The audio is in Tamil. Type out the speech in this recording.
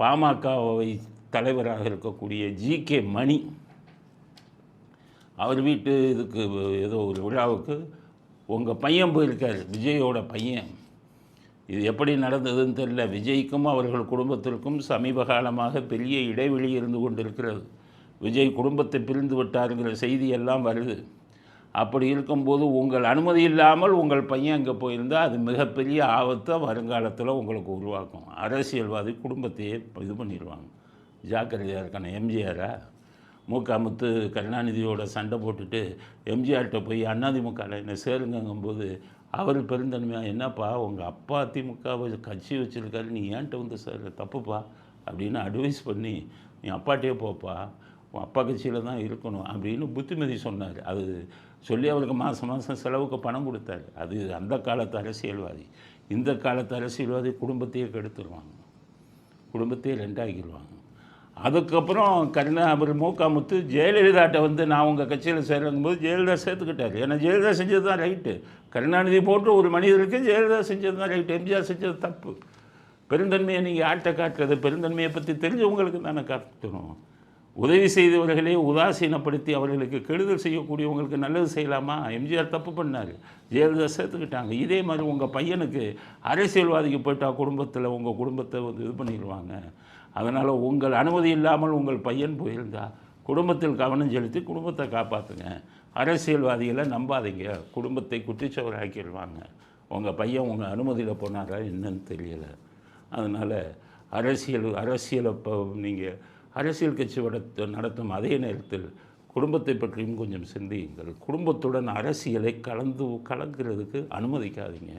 பாமகவை தலைவராக இருக்கக்கூடிய ஜி.கே. மணி அவர் வீட்டு இதுக்கு ஏதோ ஒரு விழாவுக்கு உங்கள் பையன் போயிருக்கார், விஜயோட பையன். இது எப்படி நடந்ததுன்னு தெரியல. விஜய்க்கும் அவர்கள் குடும்பத்திற்கும் சமீப காலமாக பெரிய இடைவெளி இருந்து கொண்டிருக்கிறது. விஜய் குடும்பத்தை பிரிந்து விட்டாருங்கிற செய்தி எல்லாம் வருது. அப்படி இருக்கும்போது உங்கள் அனுமதி இல்லாமல் உங்கள் பையன் அங்கே போயிருந்தால் அது மிகப்பெரிய ஆபத்தை வருங்காலத்தில் உங்களுக்கு உருவாக்கும். அரசியல்வாதி குடும்பத்தையே இது பண்ணிடுவாங்க. ஜாக்கிரதையாக இருக்கான. எம்ஜிஆரா முத்து கருணாநிதியோட சண்டை போட்டுட்டு எம்ஜிஆர்கிட்ட போய் அதிமுகவில் என்ன சேருங்கும்போது அவர் பெருந்தன்மையாக, என்னப்பா உங்கள் அப்பா திமுகவை கட்சி வச்சுருக்காரு, நீ ஏன்ட்ட வந்து சார் தப்புப்பா அப்படின்னு அட்வைஸ் பண்ணி நீ அப்பாட்டே போப்பா, உன் அப்பா கட்சியில் தான் இருக்கணும் அப்படின்னு புத்திமதி சொன்னார். அது சொல்லி அவருக்கு மாதம் மாதம் செலவுக்கு பணம் கொடுத்தாரு. அது அந்த காலத்து அரசியல்வாதி. இந்த காலத்து அரசியல்வாதி குடும்பத்தையே கெடுத்துருவாங்க, குடும்பத்தையே ரெண்டாக்கிடுவாங்க. அதுக்கப்புறம் அவர் முத்து ஜெயலலிதாட்ட வந்து நான் உங்கள் கட்சியில் சேருங்கும்போது ஜெயலலிதா சேர்த்துக்கிட்டார். ஏன்னா ஜெயலலிதா செஞ்சது தான் ரைட்டு. கருணாநிதி போன்ற ஒரு மனிதருக்கு ஜெயலலிதா செஞ்சது தான் ரைட்டு, எம்ஜிஆர் செஞ்சது தப்பு. பெருந்தன்மையை நீங்கள் ஆட்டை காட்டுறது, பெருந்தன்மையை பற்றி தெரிஞ்சவங்களுக்கு தானே காட்டணும். உதவி செய்தவர்களே உதாசீனப்படுத்தி அவர்களுக்கு கெடுதல் செய்யக்கூடியவங்களுக்கு நல்லது செய்யலாமா? எம்ஜிஆர் தப்பு பண்ணார், ஜெயலலிதா சேர்த்துக்கிட்டாங்க. இதே மாதிரி உங்கள் பையனுக்கு அரசியல்வாதிக்கு போயிட்டால் குடும்பத்தில் உங்கள் குடும்பத்தை வந்து இது பண்ணிடுவாங்க. அதனால் உங்கள் அனுமதி இல்லாமல் உங்கள் பையன் போயிருந்தால் குடும்பத்தில் கவனம் செலுத்தி குடும்பத்தை காப்பாற்றுங்க. அரசியல்வாதிகளை நம்பாதீங்க, குடும்பத்தை குட்டிச்சவராக்கிடுவாங்க. உங்கள் பையன் உங்கள் அனுமதியில் போனாரா என்னன்னு தெரியலை. அதனால் அரசியலை இப்போ நீங்கள் அரசியல் கட்சி நடத்தும் அதே நேரத்தில் குடும்பத்தை பற்றியும் கொஞ்சம் சிந்தியுங்கள். குடும்பத்துடன் அரசியலை கலக்கிறதுக்கு அனுமதிக்காதீங்க.